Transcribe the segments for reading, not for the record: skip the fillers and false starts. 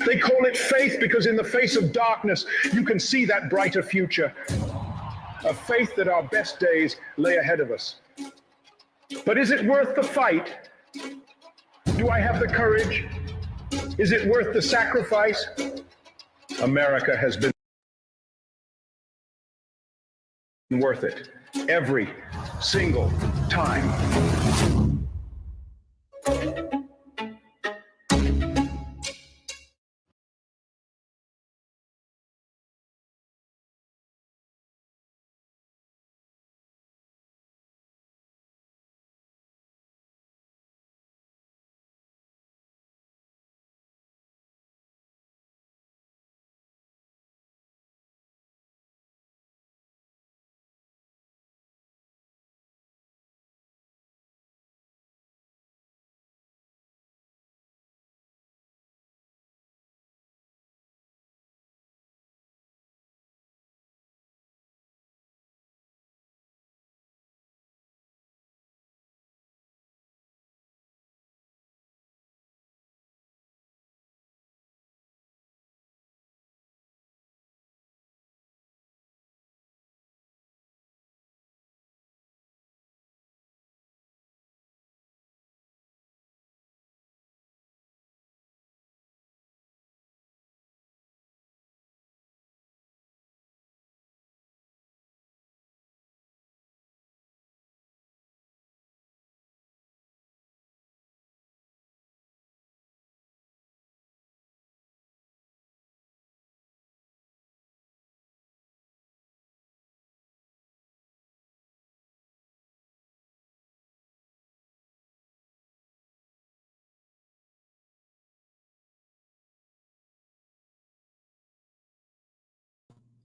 They call it faith because in the face of darkness, you can see that brighter future. A faith that our best days lay ahead of us. But is it worth the fight? Do I have the courage? Is it worth the sacrifice? America has been worth it every single time.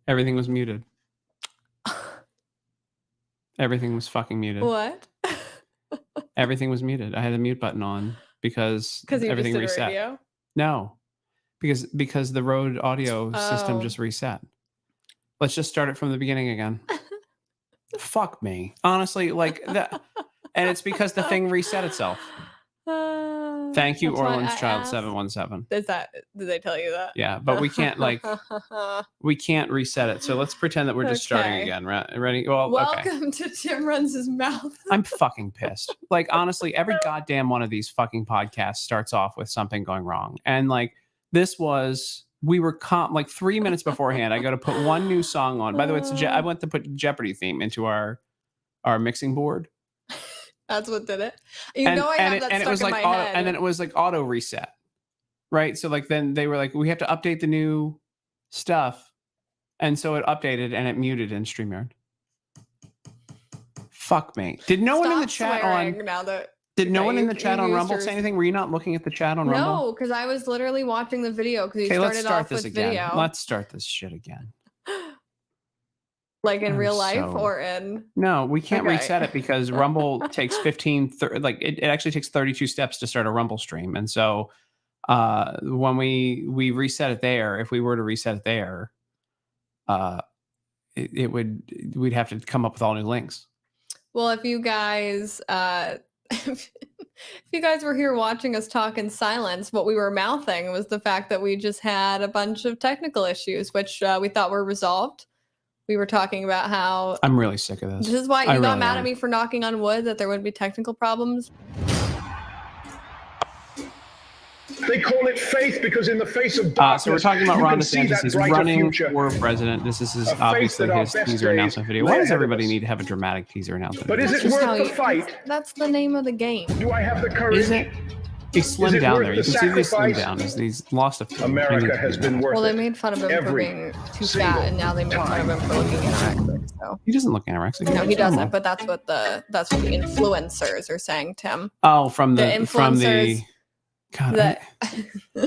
Everything was muted. Everything was fucking muted. What? Everything was muted. I had the mute button on because everything reset. Radio? No, because the Rode audio system just reset. Let's just start it from the beginning again. Fuck me. Honestly, like that. And it's because the thing reset itself. Thank you, Orleans Child 717. Did they tell you that? Yeah, but we can't we can't reset it. So let's pretend that we're just starting again. Ready? Well, welcome to Tim Runs His Mouth. I'm fucking pissed. Like, honestly, every goddamn one of these fucking podcasts starts off with something going wrong. And like this was, we were like 3 minutes beforehand. I go to put one new song on. By the way, I went to put Jeopardy theme into our mixing board. That's what did it. I have that stuck in my head. And then it was like auto reset, right? So like then they were like, we have to update the new stuff, and so it updated and it muted in StreamYard. Fuck me. Did no one in the chat one in the chat on Rumble say anything? Were you not looking at the chat on Rumble? No, because I was literally watching the video because you started off with video. Let's start this shit again. Like in real life or in... No, we can't reset it because Rumble takes it actually takes 32 steps to start a Rumble stream. And so when we reset it there, if we were to reset it there, we'd have to come up with all new links. Well, if you guys if you guys were here watching us talk in silence, what we were mouthing was the fact that we just had a bunch of technical issues, which we thought were resolved. We were talking about how... I'm really sick of this. This is why you got mad at me for knocking on wood that there would be technical problems. They call it faith because in the face of darkness, so we're talking about Ron DeSantis. He's running for president. This is obviously his teaser announcement video. Why does everybody need to have a dramatic teaser announcement? But is it worth the fight? That's the name of the game. Do I have the courage? Is it? He's slimmed down there. You can see he's slimmed down. He's lost a few. America has been worth it. Well, they made fun of him for being too fat, and now they make fun of him for looking anorexic. So he doesn't look anorexic. No, he doesn't. But that's what the influencers are saying, Tim. Oh, from the influencers. God,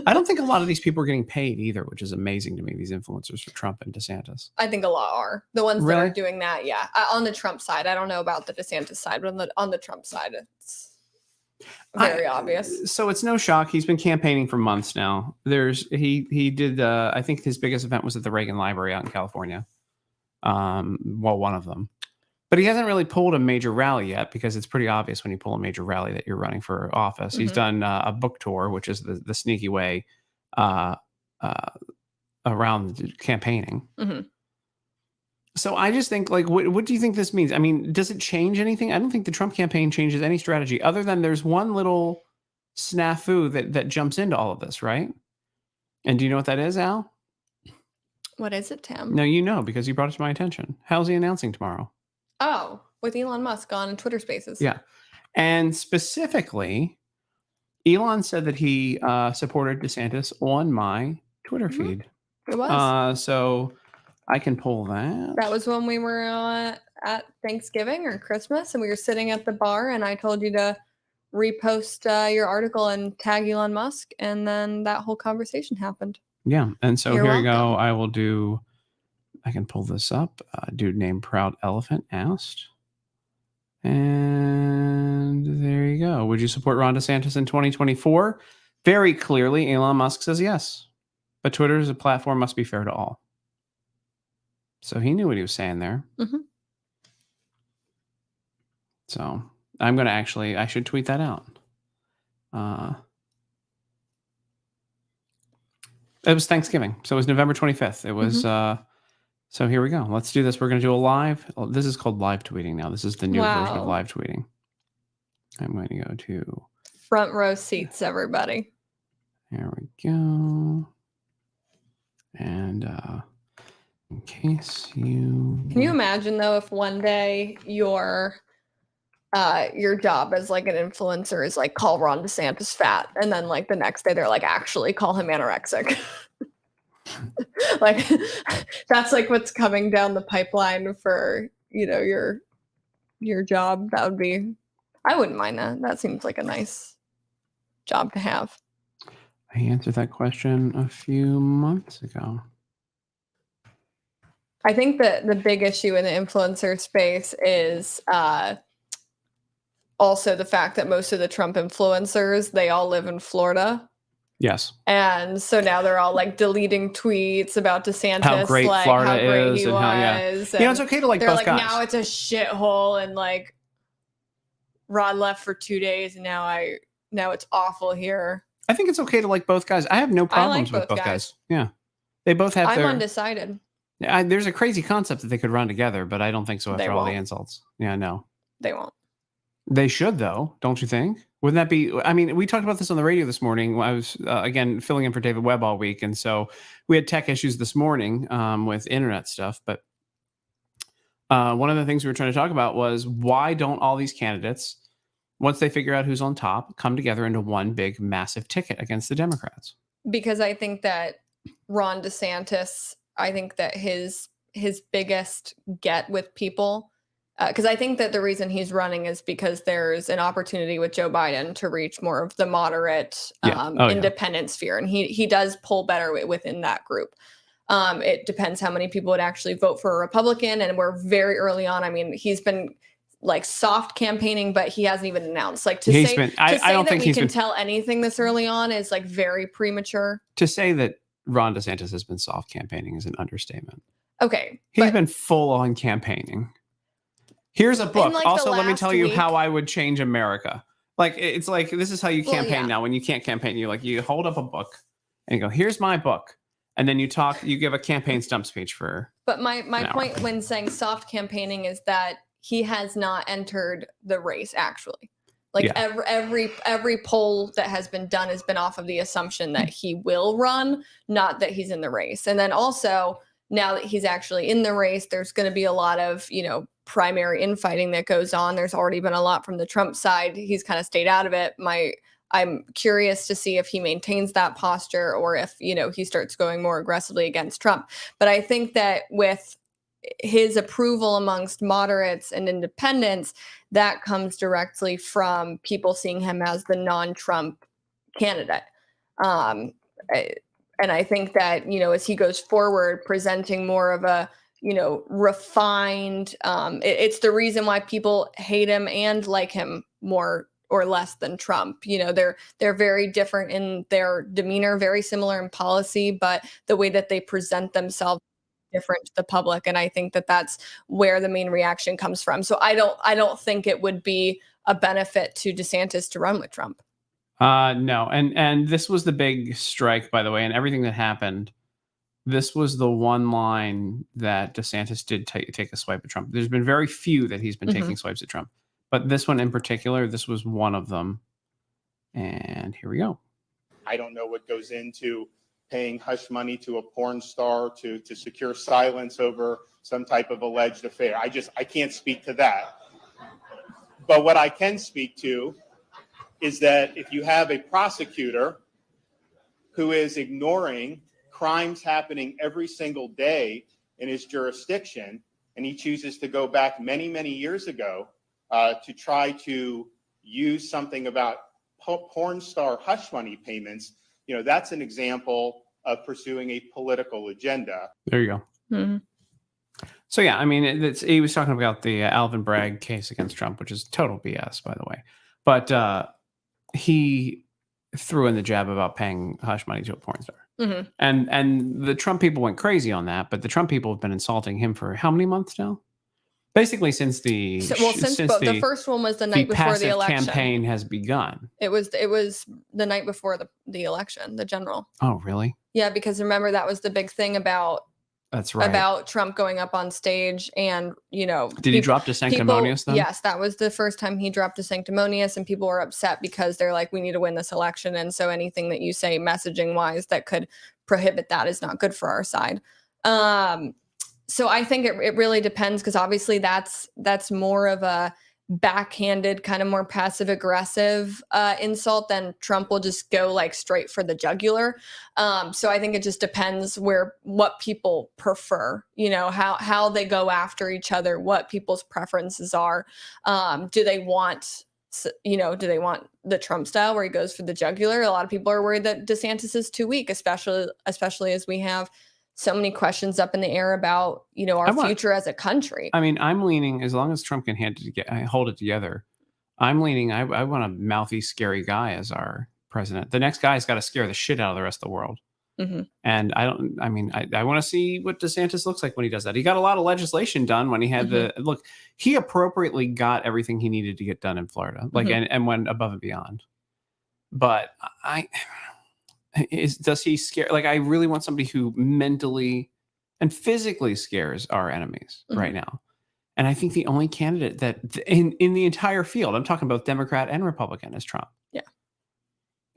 I don't think a lot of these people are getting paid either, which is amazing to me. These influencers for Trump and DeSantis. I think a lot are. The ones that are doing that, yeah. On the Trump side, I don't know about the DeSantis side, but on the Trump side, it's very obvious. So it's no shock. He's been campaigning for months now. He did. I think his biggest event was at the Reagan Library out in California. Well, one of them. But he hasn't really pulled a major rally yet because it's pretty obvious when you pull a major rally that you're running for office. Mm-hmm. He's done a book tour, which is the sneaky way around campaigning. Mm-hmm. So I just think, like, what do you think this means? I mean, does it change anything? I don't think the Trump campaign changes any strategy other than there's one little snafu that jumps into all of this, right? And do you know what that is, Al? What is it, Tim? No, you know, because you brought it to my attention. How's he announcing tomorrow? Oh, with Elon Musk on Twitter Spaces. Yeah. And specifically, Elon said that he supported DeSantis on my Twitter feed. It was. So I can pull that. That was when we were at Thanksgiving or Christmas, and we were sitting at the bar, and I told you to repost your article and tag Elon Musk, and then that whole conversation happened. Yeah, and so You're here we go. welcome. I can pull this up. Dude named Proud Elephant asked. And there you go. Would you support Ron DeSantis in 2024? Very clearly, Elon Musk says yes. But Twitter as a platform must be fair to all. So he knew what he was saying there. Mm-hmm. So I'm going to I should tweet that out. It was Thanksgiving. So it was November 25th. It was, so here we go. Let's do this. We're going to do a live. This is called live tweeting now. This is the new version of live tweeting. I'm going to go to front row seats, everybody. There we go. And in case you... Can you imagine, though, if one day your job as like an influencer is like call Ron DeSantis fat, and then like the next day they're like actually call him anorexic? Like that's like what's coming down the pipeline for, you know, your job. That would be, I wouldn't mind that. That seems like a nice job to have. I answered that question a few months ago. I think that the big issue in the influencer space is also the fact that most of the Trump influencers, they all live in Florida. Yes. And so now they're all like deleting tweets about DeSantis, how great like Florida how great is, he and was. how, yeah. You know, it's okay to like they're both like, guys. now it's a shithole, and like Rod left for 2 days, and now it's awful here. I think it's okay to like both guys. I have no problems with both guys. Yeah, they both have. I'm undecided. There's a crazy concept that they could run together, but I don't think so after all the insults. Yeah, no. They won't. They should, though, don't you think? Wouldn't that be... I mean, we talked about this on the radio this morning. I was, again, filling in for David Webb all week, and so we had tech issues this morning with internet stuff, but one of the things we were trying to talk about was why don't all these candidates, once they figure out who's on top, come together into one big, massive ticket against the Democrats? Because I think that Ron DeSantis, I think that his biggest get with people... because I think that the reason he's running is because there's an opportunity with Joe Biden to reach more of the moderate independent sphere. And he does pull better within that group. It depends how many people would actually vote for a Republican. And we're very early on. I mean, he's been like soft campaigning, but he hasn't even announced. Like I don't think we can tell anything this early on is like very premature. To say that Ron DeSantis has been soft campaigning is an understatement. Okay. He's been full on campaigning. Here's a book. Like also, let me tell you how I would change America. Like, it's like, this is how you campaign now. When you can't campaign, you hold up a book and you go, here's my book. And then you give a campaign stump speech for. But my point when saying soft campaigning is that he has not entered the race, actually. Like every poll that has been done has been off of the assumption that he will run, not that he's in the race. And then also, now that he's actually in the race, there's going to be a lot of, primary infighting that goes on. There's already been a lot from the Trump side. He's kind of stayed out of it. I'm curious to see if he maintains that posture or if, he starts going more aggressively against Trump. But I think that with his approval amongst moderates and independents, that comes directly from people seeing him as the non-Trump candidate. And I think that, as he goes forward, presenting more of a, refined, it's the reason why people hate him and like him more or less than Trump. They're very different in their demeanor, very similar in policy, but the way that they present themselves is different to the public. And I think that that's where the main reaction comes from. So I don't think it would be a benefit to DeSantis to run with Trump. No, and this was the big strike, by the way, and everything that happened. This was the one line that DeSantis did take a swipe at Trump. There's been very few that he's been taking swipes at Trump, but this one in particular, this was one of them. And here we go. I don't know what goes into paying hush money to a porn star to secure silence over some type of alleged affair. I can't speak to that. But what I can speak to is that if you have a prosecutor who is ignoring crimes happening every single day in his jurisdiction, and he chooses to go back many, many years ago to try to use something about porn star hush money payments, that's an example of pursuing a political agenda. There you go. Mm-hmm. So, yeah, I mean, he was talking about the Alvin Bragg case against Trump, which is total BS, by the way. But he threw in the jab about paying hush money to a porn star. Mm-hmm. And the Trump people went crazy on that, but the Trump people have been insulting him for how many months now? Basically, since the the first one was the night before the election. Campaign has begun. It was the night before the election, the general. Oh, really? Yeah, because remember that was the big thing about. That's right. About Trump going up on stage and, Did he drop to sanctimonious then? Yes, that was the first time he dropped to sanctimonious, and people were upset because they're like, we need to win this election. And so anything that you say messaging wise that could prohibit that is not good for our side. So I think it really depends, because obviously that's more of a backhanded, kind of more passive aggressive insult than Trump will just go like straight for the jugular. So I think it just depends what people prefer, how they go after each other, what people's preferences are. Do they want the Trump style where he goes for the jugular? A lot of people are worried that DeSantis is too weak, especially as we have so many questions up in the air about, our future as a country. I mean, I'm leaning, as long as Trump can hold it together, I'm leaning, I want a mouthy, scary guy as our president. The next guy's got to scare the shit out of the rest of the world. Mm-hmm. And I want to see what DeSantis looks like when he does that. He got a lot of legislation done when he had he appropriately got everything he needed to get done in Florida, and went above and beyond. But does he scare? Like, I really want somebody who mentally and physically scares our enemies right now. And I think the only candidate that in the entire field, I'm talking about Democrat and Republican, is Trump. Yeah.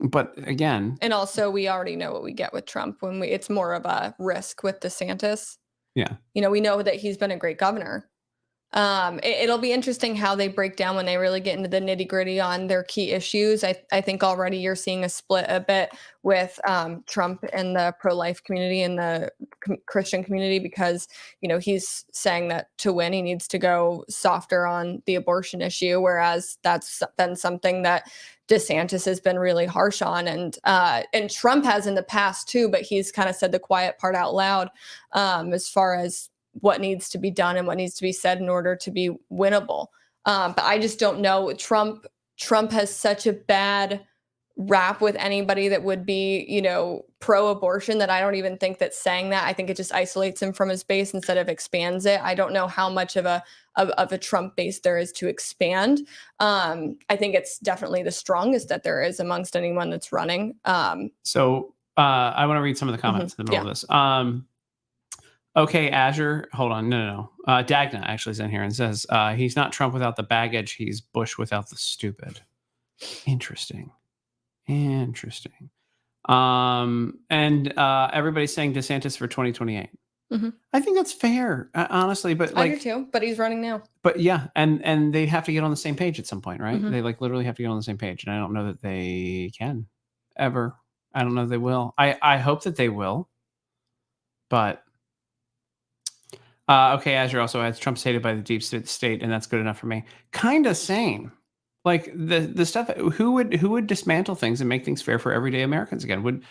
But again, and also we already know what we get with Trump when it's more of a risk with DeSantis. Yeah. We know that he's been a great governor. It'll be interesting how they break down when they really get into the nitty gritty on their key issues. I think already you're seeing a split a bit with Trump and the pro-life community and the Christian community, because, he's saying that to win, he needs to go softer on the abortion issue, whereas that's been something that DeSantis has been really harsh on, and Trump has in the past too, but he's kind of said the quiet part out loud as far as what needs to be done and what needs to be said in order to be winnable. But I just don't know. Trump has such a bad rap with anybody that would be, pro-abortion, that I don't even think that saying that, I think it just isolates him from his base instead of expands it. I don't know how much of a Trump base there is to expand. I think it's definitely the strongest that there is amongst anyone that's running. So I want to read some of the comments in the middle of this. Okay, Azure. Hold on. No. Dagna actually is in here and says he's not Trump without the baggage. He's Bush without the stupid. Interesting. And everybody's saying DeSantis for 2028. Mm-hmm. I think that's fair, honestly. But I do too. But he's running now. But yeah, and they have to get on the same page at some point, right? Mm-hmm. They literally have to get on the same page, and I don't know that they can ever. I don't know if they will. I hope that they will, but. Okay, Azure also adds Trump's hated by the deep state, and that's good enough for me. Kind of same. Like the stuff. Who would dismantle things and make things fair for everyday Americans again?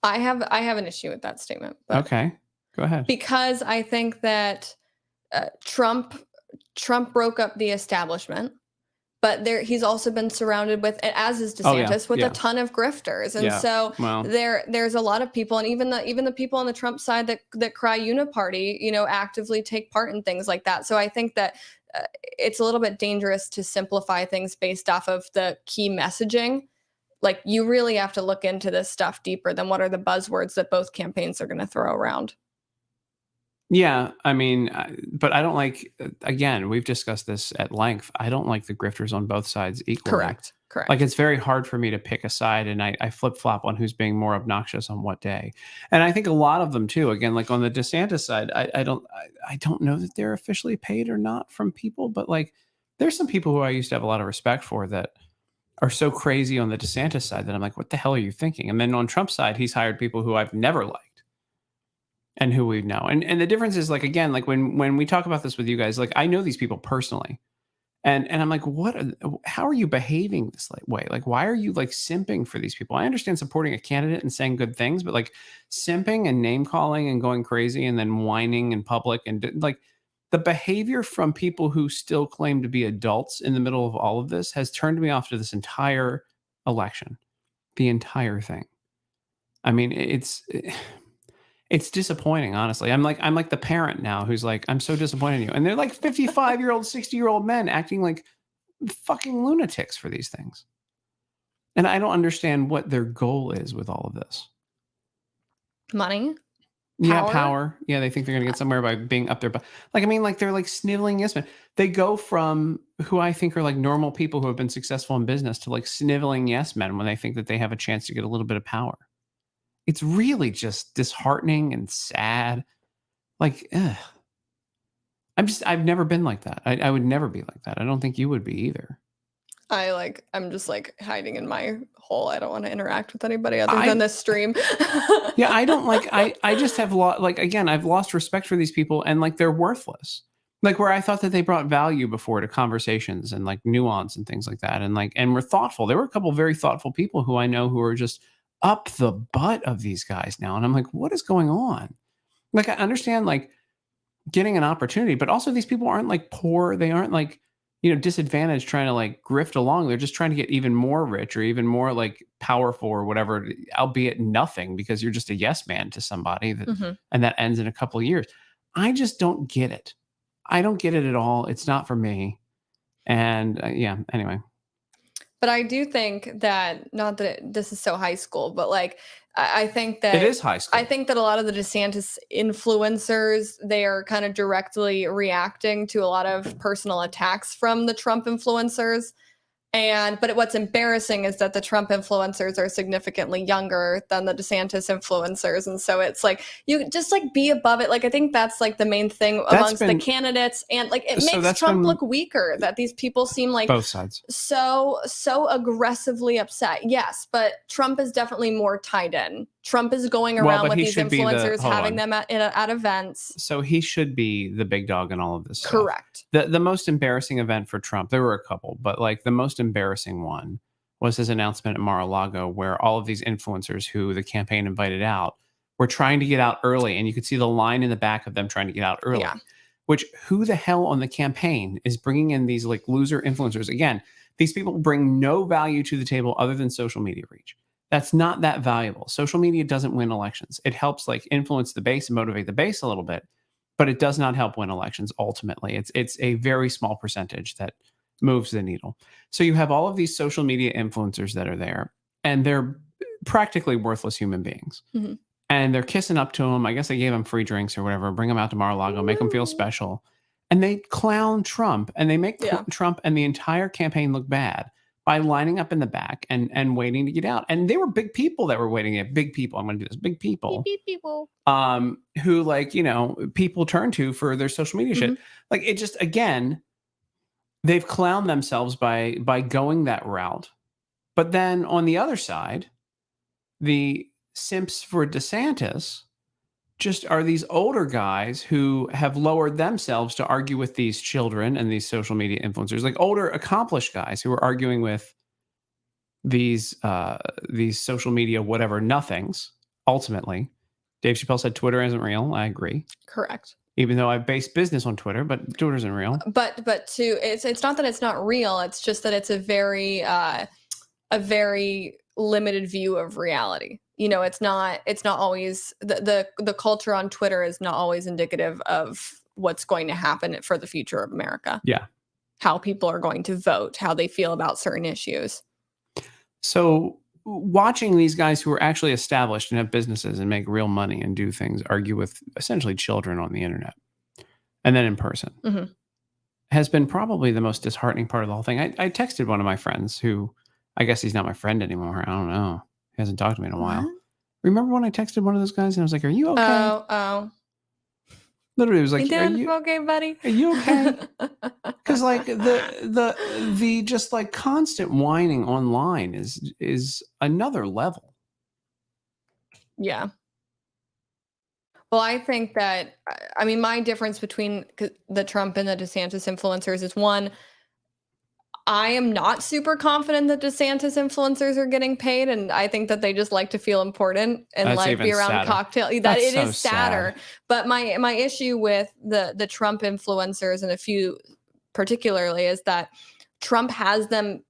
I have an issue with that statement. But okay, go ahead. Because I think that Trump broke up the establishment. But he's also been surrounded with, as is DeSantis, with a ton of grifters, and so there's a lot of people, and even the people on the Trump side that cry uniparty, actively take part in things like that. So I think that it's a little bit dangerous to simplify things based off of the key messaging. Like, you really have to look into this stuff deeper than what are the buzzwords that both campaigns are going to throw around. Yeah, I mean, but I don't like, again, we've discussed this at length. I don't like the grifters on both sides equally. Correct. Like, it's very hard for me to pick a side, and I flip-flop on who's being more obnoxious on what day. And I think a lot of them too, again, like on the DeSantis side, I don't know that they're officially paid or not from people, but like there's some people who I used to have a lot of respect for that are so crazy on the DeSantis side that I'm like, what the hell are you thinking? And then on Trump's side, he's hired people who I've never liked and who we know. And the difference is, like, again, like when we talk about this with you guys, like, I know these people personally. And I'm like, how are you behaving this way? Like, why are you like simping for these people? I understand supporting a candidate and saying good things, but like simping and name calling and going crazy and then whining in public, and like the behavior from people who still claim to be adults in the middle of all of this has turned me off to this entire election, the entire thing. I mean, it's disappointing, honestly. I'm like the parent now who's like, I'm so disappointed in you. And they're like 55-year-old, 60-year-old men acting like fucking lunatics for these things. And I don't understand what their goal is with all of this. Money? Yeah, power. Yeah, they think they're going to get somewhere by being up there. But like, I mean, like they're like sniveling yes men. They go from who I think are like normal people who have been successful in business to like sniveling yes men when they think that they have a chance to get a little bit of power. It's really just disheartening and sad. Like, ugh. I've never been like that. I would never be like that. I don't think you would be either. I'm just like hiding in my hole. I don't want to interact with anybody other than this stream. Yeah, I don't like, I just have like, again, I've lost respect for these people, and like, they're worthless. Like, where I thought that they brought value before to conversations and like nuance and things like that. And like, and were thoughtful. There were a couple of very thoughtful people who I know who are just up the butt of these guys now. And I'm like, what is going on? Like, I understand like getting an opportunity, but also these people aren't like poor. They aren't like, disadvantaged trying to like grift along. They're just trying to get even more rich or even more like powerful or whatever, albeit nothing, because you're just a yes man to somebody that, and that ends in a couple of years. I just don't get it. I don't get it at all. It's not for me. And yeah, anyway. But I do think that, not that this is so high school, but like, I think that it is high school. I think that a lot of the DeSantis influencers, they are kind of directly reacting to a lot of personal attacks from the Trump influencers. But what's embarrassing is that the Trump influencers are significantly younger than the DeSantis influencers. And so it's like, you just like be above it. Like, I think that's like the main thing amongst the candidates. And like, it makes Trump look weaker, that these people seem like both sides so aggressively upset. Yes, but Trump is definitely more tied in. Trump is going around with these influencers, having them at events. So he should be the big dog in all of this. Correct. The most embarrassing event for Trump, there were a couple, but like the most embarrassing one was his announcement at Mar-a-Lago, where all of these influencers who the campaign invited out were trying to get out early. And you could see the line in the back of them trying to get out early. Yeah. Which, who the hell on the campaign is bringing in these like loser influencers? Again, these people bring no value to the table other than social media reach. That's not that valuable. Social media doesn't win elections. It helps like influence the base and motivate the base a little bit, but it does not help win elections. Ultimately, it's a very small percentage that moves the needle. So you have all of these social media influencers that are there, and they're practically worthless human beings. Mm-hmm. And they're kissing up to him. I guess they gave him free drinks or whatever, bring him out to Mar-a-Lago, make him feel special. And they clown Trump, and they make Trump and the entire campaign look bad by lining up in the back and waiting to get out. And they were big people that were waiting at big people. I'm going to do this. Big people. Who like, people turn to for their social media shit. Like, it just, again, they've clowned themselves by going that route. But then on the other side, the simps for DeSantis just are these older guys who have lowered themselves to argue with these children and these social media influencers, like older accomplished guys who are arguing with these social media whatever nothings. Ultimately, Dave Chappelle said Twitter isn't real. I agree. Correct. Even though I base business on Twitter, but Twitter isn't real. But it's not that it's not real. It's just that it's a very limited view of reality. It's not always the culture on Twitter is not always indicative of what's going to happen for the future of America. Yeah. How people are going to vote, how they feel about certain issues. So watching these guys who are actually established and have businesses and make real money and do things, argue with essentially children on the internet and then in person, has been probably the most disheartening part of the whole thing. I texted one of my friends who, I guess he's not my friend anymore. I don't know. He hasn't talked to me in a while. Remember when I texted one of those guys and I was like, "Are you okay?" Oh. Literally, it was like, You doing okay, buddy? Are you okay? Because like the just like constant whining online is another level. Yeah. Well, I think that, I mean, my difference between the Trump and the DeSantis influencers is, one, I am not super confident that DeSantis influencers are getting paid, and I think that they just like to feel important and That's like be even around sadder. cocktail. That That's it so is sadder. sad. But my issue with the Trump influencers, and a few particularly, is that Trump has them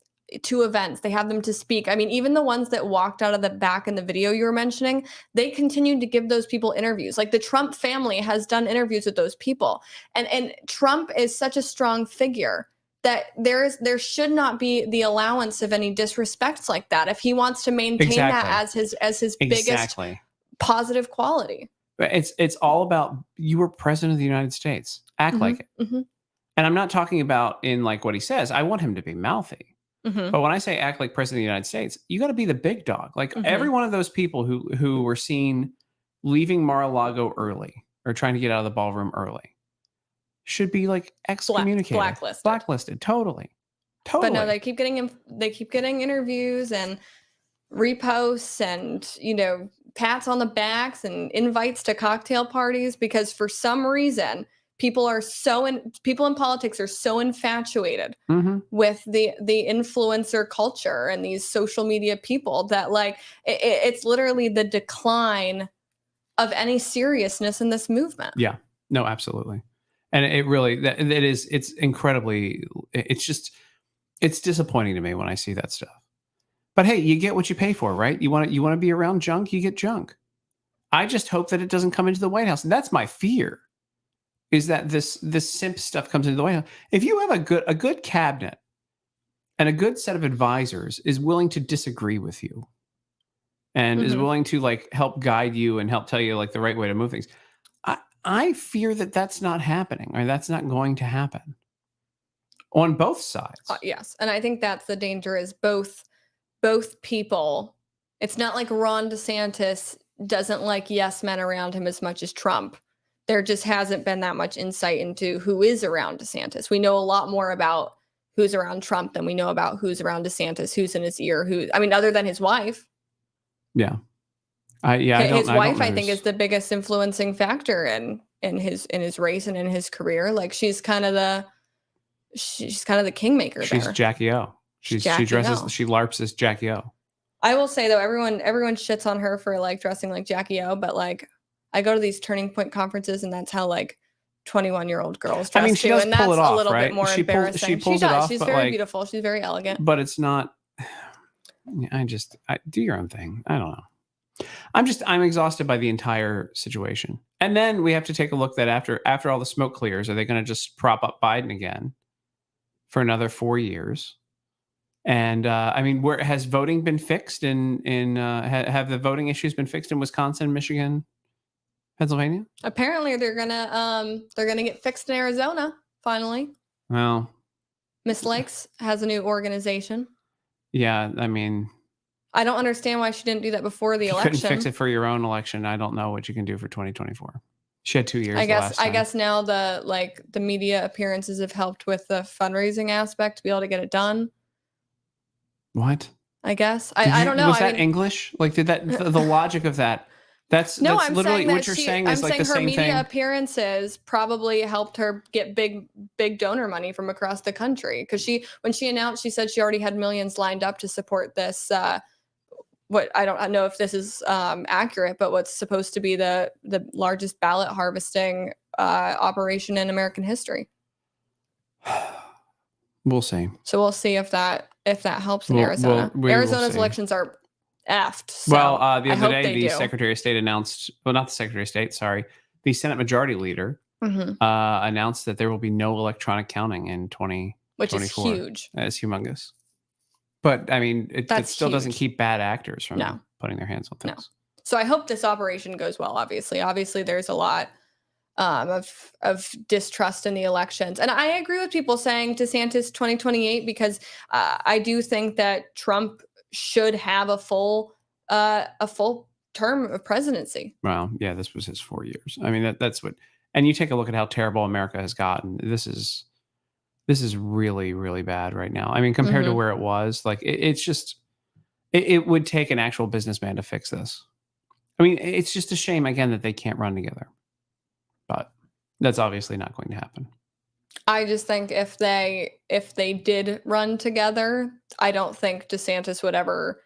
to events. They have them to speak. I mean, even the ones that walked out of the back in the video you were mentioning, they continued to give those people interviews. Like the Trump family has done interviews with those people. And Trump is such a strong figure that there should not be the allowance of any disrespects like that if he wants to maintain that as his biggest positive quality. It's all about, you were president of the United States. Act like it. And I'm not talking about in like what he says. I want him to be mouthy. But when I say act like president of the United States, you got to be the big dog. Like every one of those people who were seen leaving Mar-a-Lago early or trying to get out of the ballroom early should be like excommunicated, blacklisted, totally. But no, they keep getting interviews and reposts and pats on the backs and invites to cocktail parties, because for some reason people in politics are so infatuated with the influencer culture and these social media people that like it's literally the decline of any seriousness in this movement. Yeah, no, absolutely. And it really, it's incredibly, it's disappointing to me when I see that stuff. But hey, you get what you pay for, right? You want to be around junk, you get junk. I just hope that it doesn't come into the White House. And that's my fear, is that this simp stuff comes into the White House. If you have a good cabinet and a good set of advisors is willing to disagree with you and is willing to like help guide you and help tell you like the right way to move things, I fear that that's not happening, or that's not going to happen on both sides. Yes. And I think that's the danger, is both people. It's not like Ron DeSantis doesn't like yes men around him as much as Trump. There just hasn't been that much insight into who is around DeSantis. We know a lot more about who's around Trump than we know about who's around DeSantis, who's in his ear, other than his wife. Yeah. His wife, I think, is the biggest influencing factor in his race and in his career. Like she's kind of the kingmaker. She's there. Jackie O. She LARPs as Jackie O. I will say though, everyone shits on her for like dressing like Jackie O, but like I go to these Turning Point conferences and that's how like 21-year-old girls dress. I mean, she too, does and pull that's it off, a little right? bit more She embarrassing. pulls She it does. off, She's but, very like, beautiful. She's very elegant. But it's not. Do your own thing. I don't know. I'm exhausted by the entire situation. And then we have to take a look that after all the smoke clears, are they going to just prop up Biden again for another 4 years? And I mean, where has voting been fixed have the voting issues been fixed in Wisconsin, Michigan, Pennsylvania? Apparently they're gonna get fixed in Arizona finally. Well, Miss Lakes has a new organization. Yeah, I mean, I don't understand why she didn't do that before the election. You couldn't fix it for your own election. I don't know what you can do for 2024. She had 2 years. I guess now the media appearances have helped with the fundraising aspect to be able to get it done. What? I guess I don't know. Was that English? Like, did that the logic of that? That's I'm literally saying what you're saying is like the same thing. Her media appearances probably helped her get big donor money from across the country, because when she announced, she said she already had millions lined up to support this. What I don't know if this is accurate, but what's supposed to be the largest ballot harvesting operation in American history. We'll see. So we'll see if that helps in Arizona. Arizona's elections are effed. So the other day, the Secretary of State announced, well, not the Secretary of State, sorry, the Senate Majority Leader announced that there will be no electronic counting in 2024. Which is huge. It's humongous. But I mean, it still doesn't keep bad actors from putting their hands on things. No. So I hope this operation goes well. Obviously, there's a lot of distrust in the elections, and I agree with people saying DeSantis 2028 because I do think that Trump should have a full term of presidency. Well, yeah, this was his 4 years. I mean, that's what. And you take a look at how terrible America has gotten. This is really, really bad right now. I mean, compared to where it was, like it's just, it would take an actual businessman to fix this. I mean, it's just a shame again that they can't run together, but that's obviously not going to happen. I just think if they did run together, I don't think DeSantis would ever.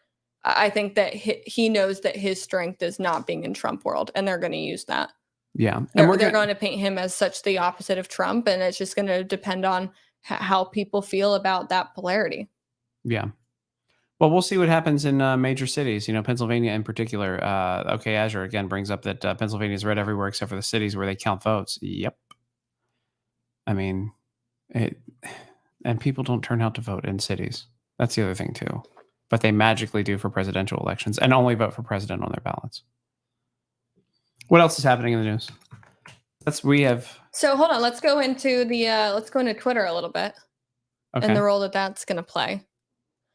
I think that he knows that his strength is not being in Trump world, and they're going to use that. Yeah, and they're going to paint him as such the opposite of Trump, and it's just going to depend on how people feel about that polarity. Yeah. Well, we'll see what happens in major cities, Pennsylvania in particular. Okay, Azure again brings up that Pennsylvania is red everywhere except for the cities where they count votes. Yep. I mean, and people don't turn out to vote in cities. That's the other thing too. But they magically do for presidential elections and only vote for president on their ballots. What else is happening in the news? So hold on, let's go into Twitter a little bit, and the role that's going to play.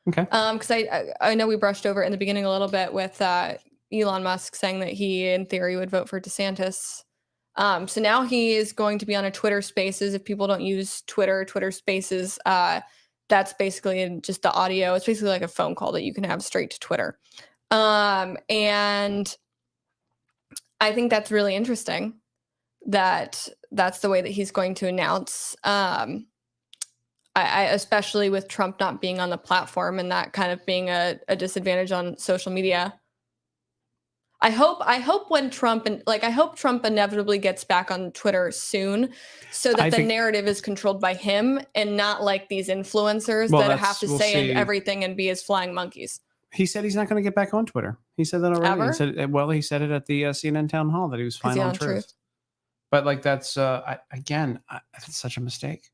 Okay. Because I know we brushed over it in the beginning a little bit with Elon Musk saying that he, in theory, would vote for DeSantis. So now he is going to be on a Twitter Spaces. If people don't use Twitter Spaces, that's basically just the audio. It's basically like a phone call that you can have straight to Twitter. And I think that's really interesting that that's the way that he's going to announce. I especially with Trump not being on the platform and that kind of being a disadvantage on social media. I hope when Trump I hope Trump inevitably gets back on Twitter soon, so that the narrative is controlled by him and not like these influencers that have to say everything and be as flying monkeys. He said he's not going to get back on Twitter. He said that already. Ever? He said it at the CNN town hall that he was fine on truth. But like that's that's such a mistake.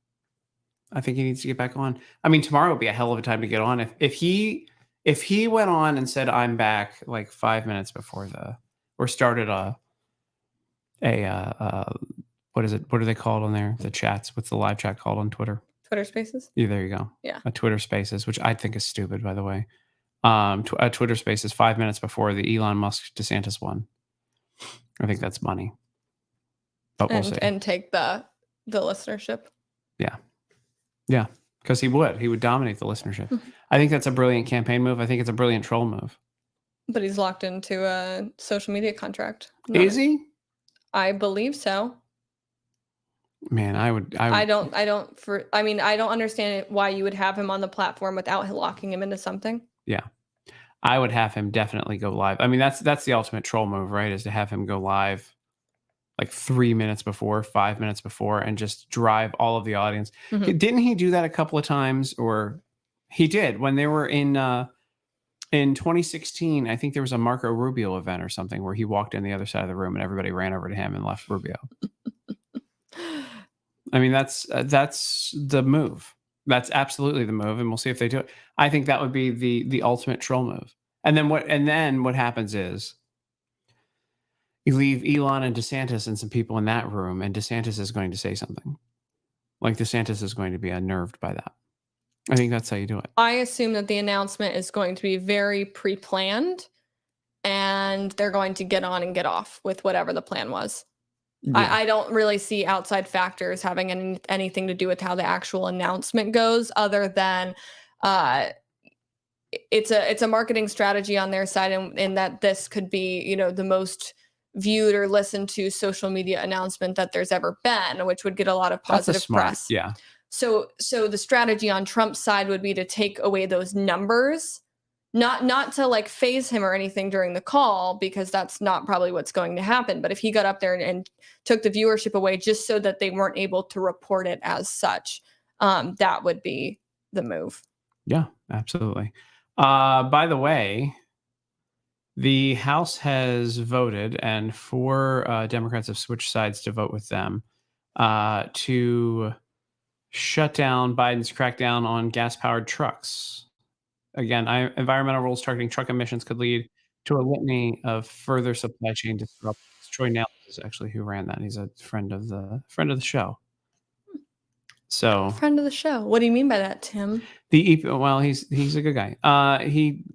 I think he needs to get back on. I mean, tomorrow would be a hell of a time to get on. If he went on and said I'm back like 5 minutes before or started what is it? What are they called on there? The chats. What's the live chat called on Twitter? Twitter Spaces. Yeah, there you go. Yeah, a Twitter Spaces, which I think is stupid, by the way. A Twitter Spaces 5 minutes before the Elon Musk DeSantis one. I think that's money. But we'll see. And take the listenership. Yeah, because he would dominate the listenership. I think that's a brilliant campaign move. I think it's a brilliant troll move. But he's locked into a social media contract. Is he? I believe so. Man, I don't understand why you would have him on the platform without locking him into something. Yeah. I would have him definitely go live. I mean, that's the ultimate troll move, right? Is to have him go live like 3 minutes before, 5 minutes before, and just drive all of the audience. Didn't he do that a couple of times? Or he did when they were in 2016. I think there was a Marco Rubio event or something where he walked in the other side of the room and everybody ran over to him and left Rubio. I mean, that's the move. That's absolutely the move, and we'll see if they do it. I think that would be the ultimate troll move. And then what happens is you leave Elon and DeSantis and some people in that room, and DeSantis is going to say something. Like DeSantis is going to be unnerved by that. I think that's how you do it. I assume that the announcement is going to be very pre-planned, and they're going to get on and get off with whatever the plan was. Yeah. I don't really see outside factors having anything to do with how the actual announcement goes, other than it's a marketing strategy on their side, and that this could be, the most viewed or listened to social media announcement that there's ever been, which would get a lot of positive press. Yeah. So the strategy on Trump's side would be to take away those numbers, not to like phase him or anything during the call, because that's not probably what's going to happen. But if he got up there and took the viewership away just so that they weren't able to report it as such, that would be the move. Yeah, absolutely. By the way, the House has voted, and 4 Democrats have switched sides to vote with them to shut down Biden's crackdown on gas-powered trucks. Again, environmental rules targeting truck emissions could lead to a litany of further supply chain disruptions. Troy Nails is actually who ran that. He's a friend of the show. So Friend of the show. What do you mean by that, Tim? Well, he's a good guy.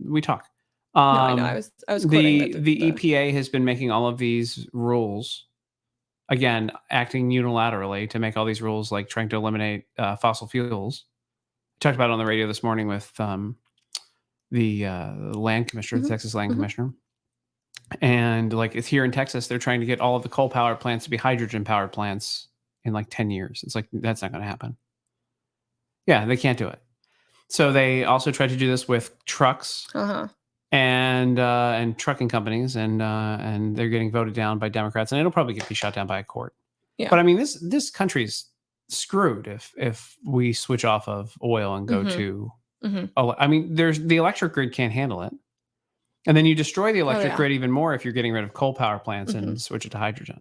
We talk. No, I know. I was quoting the EPA has been making all of these rules, again, acting unilaterally to make all these rules, like trying to eliminate fossil fuels. Talked about it on the radio this morning with the land commissioner, the Texas land commissioner. And like it's here in Texas, they're trying to get all of the coal power plants to be hydrogen powered plants in like 10 years. It's like, that's not going to happen. Yeah, they can't do it. So they also tried to do this with trucks and trucking companies, and they're getting voted down by Democrats, and it'll probably be shut down by a court. Yeah. But I mean, this country's screwed if we switch off of oil and go to. I mean, the electric grid can't handle it, and then you destroy the electric grid even more if you're getting rid of coal power plants and switch it to hydrogen.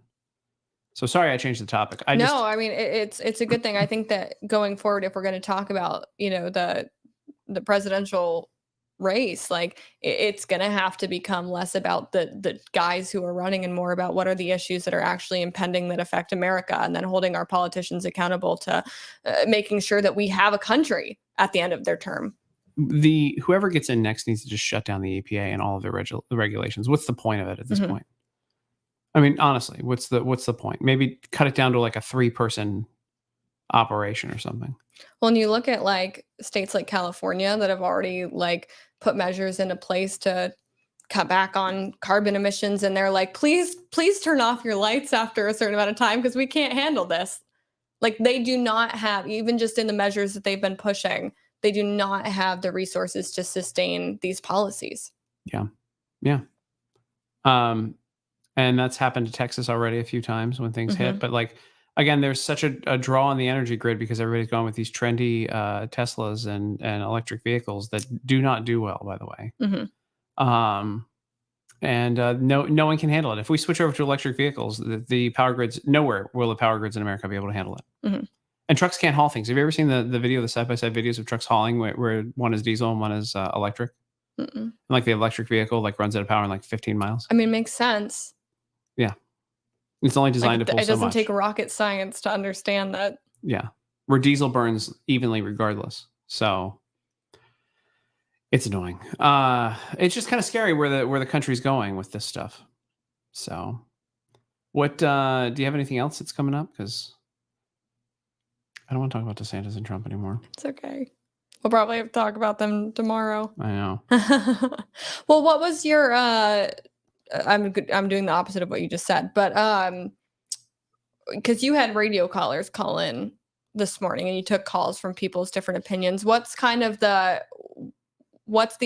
So sorry, I changed the topic. I mean, it's a good thing. I think that going forward, if we're going to talk about, the presidential race, like it's going to have to become less about the guys who are running and more about what are the issues that are actually impending that affect America, and then holding our politicians accountable to making sure that we have a country at the end of their term. Whoever gets in next needs to just shut down the EPA and all of the regulations. What's the point of it at this point? I mean, honestly, what's the point? Maybe cut it down to like a 3-person operation or something. Well, and you look at like states like California that have already like put measures into place to cut back on carbon emissions, and they're like, please turn off your lights after a certain amount of time because we can't handle this. Like they do not have, even just in the measures that they've been pushing, they do not have the resources to sustain these policies. Yeah. And that's happened to Texas already a few times when things hit. But like, again, there's such a draw on the energy grid because everybody's gone with these trendy Teslas and electric vehicles that do not do well, by the way. No one can handle it. If we switch over to electric vehicles, the power grids, nowhere will the power grids in America be able to handle it. And trucks can't haul things. Have you ever seen the video, the side-by-side videos of trucks hauling where one is diesel and one is electric? And like the electric vehicle like runs out of power in like 15 miles. I mean, it makes sense. Yeah. It's only designed to pull so much. It doesn't take rocket science to understand that. Yeah. Where diesel burns evenly regardless. So it's annoying. It's just kind of scary where the country's going with this stuff. So what do you have anything else that's coming up? Because I don't want to talk about DeSantis and Trump anymore. It's okay. We'll probably have to talk about them tomorrow. I know. Well, what was your I'm doing the opposite of what you just said, but because you had radio callers call in this morning and you took calls from people's different opinions. What's the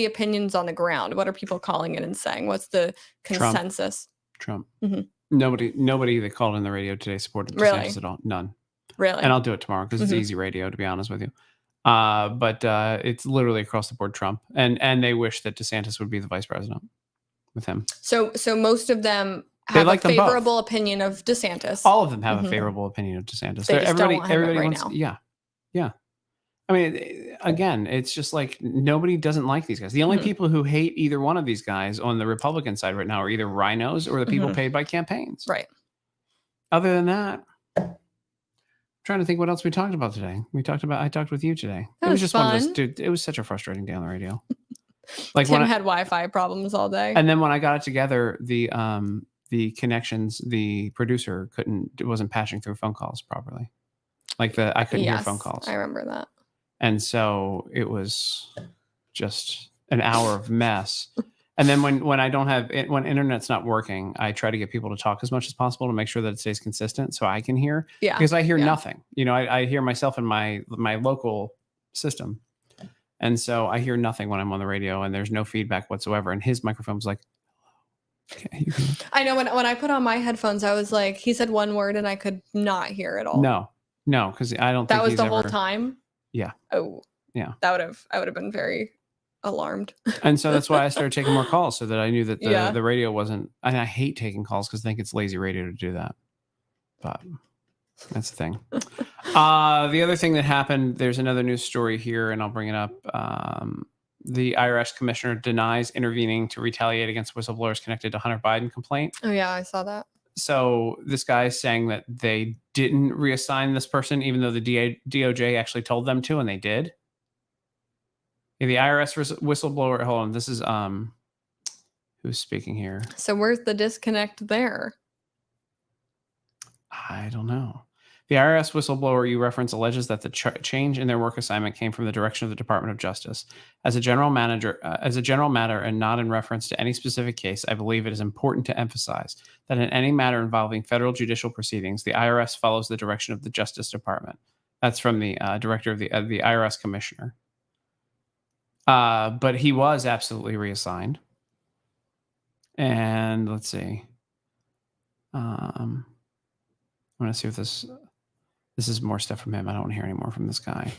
opinions on the ground? What are people calling in and saying? What's the consensus? Trump. Nobody that called in the radio today supported DeSantis at all. None. Really? And I'll do it tomorrow because it's easy radio, to be honest with you. But it's literally across the board Trump, and they wish that DeSantis would be the vice president with him. So most of them have a favorable opinion of DeSantis. All of them have a favorable opinion of DeSantis. They just don't want him right now. Yeah. I mean, again, it's just like nobody doesn't like these guys. The only people who hate either one of these guys on the Republican side right now are either rhinos or the people paid by campaigns. Right. Other than that, I'm trying to think what else we talked about today. I talked with you today. It was just fun. Dude, it was such a frustrating day on the radio. Like Tim had Wi-Fi problems all day. And then when I got it together, the connections, the producer wasn't patching through phone calls properly. Like I couldn't hear phone calls. I remember that. And so it was just an hour of mess. And then when I don't have it, when internet's not working, I try to get people to talk as much as possible to make sure that it stays consistent so I can hear. Yeah. Because I hear nothing. I hear myself in my local system. And so I hear nothing when I'm on the radio and there's no feedback whatsoever. And his microphone's like, okay. I know when I put on my headphones, I was like, he said one word and I could not hear at all. No, because I don't think that was the whole time. Yeah. Oh, yeah. I would have been very alarmed. And so that's why I started taking more calls so that I knew that the radio wasn't, and I hate taking calls because I think it's lazy radio to do that. But That's the thing. The other thing that happened, there's another news story here, and I'll bring it up. The IRS commissioner denies intervening to retaliate against whistleblowers connected to Hunter Biden complaint. Oh yeah, I saw that. So this guy is saying that they didn't reassign this person, even though the DOJ actually told them to, and they did. Yeah, the IRS whistleblower. Hold on, this is who's speaking here? So where's the disconnect there? I don't know. The IRS whistleblower you reference alleges that the change in their work assignment came from the direction of the Department of Justice. As a general matter, and not in reference to any specific case, I believe it is important to emphasize that in any matter involving federal judicial proceedings, the IRS follows the direction of the Justice Department. That's from the director of the IRS commissioner. But he was absolutely reassigned. And let's see. I want to see if this is more stuff from him. I don't want to hear any more from this guy.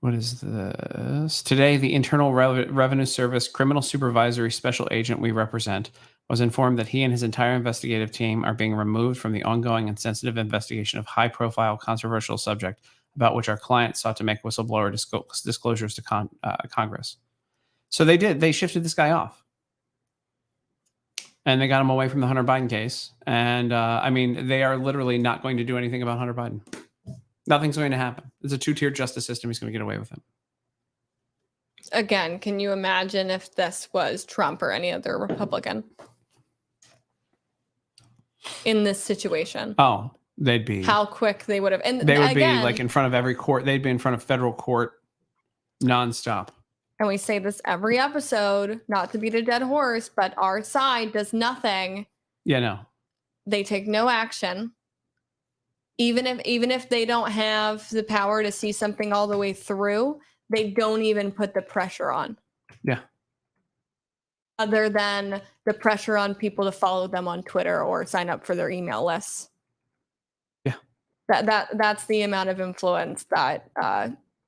What is this? Today, the Internal Revenue Service criminal supervisory special agent we represent was informed that he and his entire investigative team are being removed from the ongoing and sensitive investigation of high-profile controversial subject about which our client sought to make whistleblower disclosures to Congress. So they did. They shifted this guy off. And they got him away from the Hunter Biden case. And I mean, they are literally not going to do anything about Hunter Biden. Nothing's going to happen. It's a two-tier justice system. He's going to get away with it. Again, can you imagine if this was Trump or any other Republican in this situation? Oh, they'd be. How quick they would have. And they would again, be like in front of every court. They'd be in front of federal court nonstop. And we say this every episode, not to beat a dead horse, but our side does nothing. Yeah, no. They take no action. Even if they don't have the power to see something all the way through, they don't even put the pressure on. Yeah. Other than the pressure on people to follow them on Twitter or sign up for their email lists. Yeah. That's the amount of influence that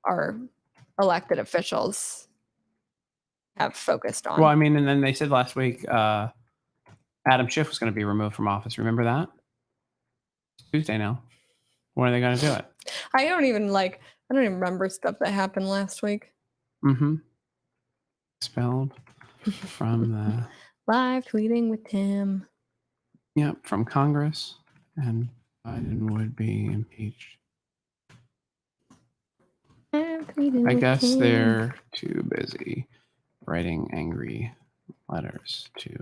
our elected officials have focused on. Well, I mean, and then they said last week Adam Schiff was going to be removed from office. Remember that? It's Tuesday now. When are they going to do it? I don't even remember stuff that happened last week. Mm-hmm. Expelled from the live tweeting with Tim. Yep, from Congress, and Biden would be impeached. I guess they're too busy writing angry letters to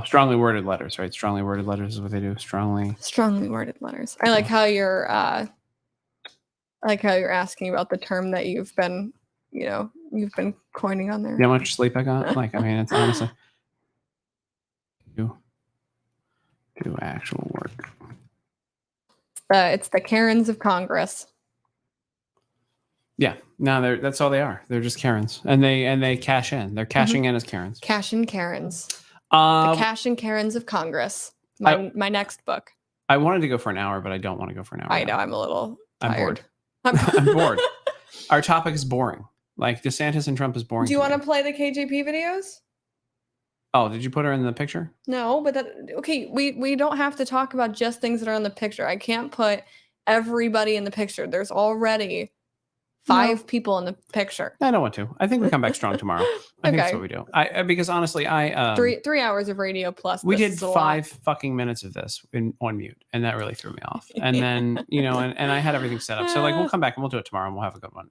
strongly worded letters, right? Strongly worded letters is what they do. Strongly worded letters. I like how you're asking about the term that you've been coining on there. You know how much sleep I got? Like, I mean, it's honestly do actual work. It's the Karens of Congress. Yeah, no, that's all they are. They're just Karens, and they cash in. They're cashing in as Karens. Cash in Karens. The Cash and Karens of Congress. My next book. I wanted to go for an hour, but I don't want to go for an hour. I know. I'm a little tired. I'm bored. I'm bored. Our topic is boring. Like DeSantis and Trump is boring. Do you want to play the KJP videos? Oh, did you put her in the picture? No, but we don't have to talk about just things that are in the picture. I can't put everybody in the picture. There's already 5 people in the picture. I don't want to. I think we come back strong tomorrow. I think that's what we do. Because honestly, 3 hours of radio plus. We did 5 fucking minutes of this on mute, and that really threw me off. And then and I had everything set up. So like we'll come back and we'll do it tomorrow, and we'll have a good one.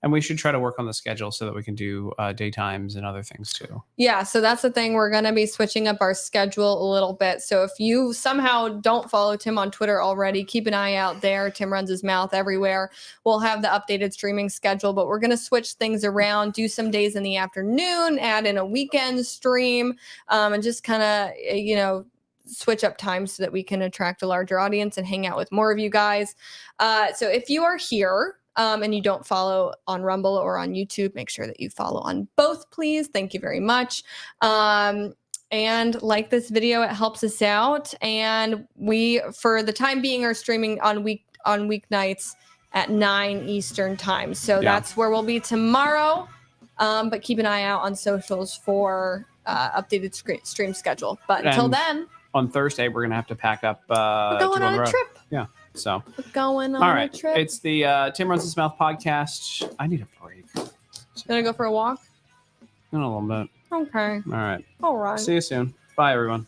And we should try to work on the schedule so that we can do daytimes and other things too. Yeah, so that's the thing. We're going to be switching up our schedule a little bit. So if you somehow don't follow Tim on Twitter already, keep an eye out there. Tim runs his mouth everywhere. We'll have the updated streaming schedule, but we're going to switch things around, do some days in the afternoon, add in a weekend stream, and just kind of, switch up times so that we can attract a larger audience and hang out with more of you guys. So if you are here, and you don't follow on Rumble or on YouTube, make sure that you follow on both, please. Thank you very much. And like this video, it helps us out. And we, for the time being, are streaming on weeknights at 9 Eastern time. So that's where we'll be tomorrow. But keep an eye out on socials for updated stream schedule. But until then, on Thursday we're gonna have to pack up. We're to going go on a road. trip. Yeah. So. We're going on All right. a trip. It's the Tim Runs His Mouth podcast. I need a break. Gonna go for a walk? In a little bit. Okay. All right. All right. See you soon. Bye, everyone.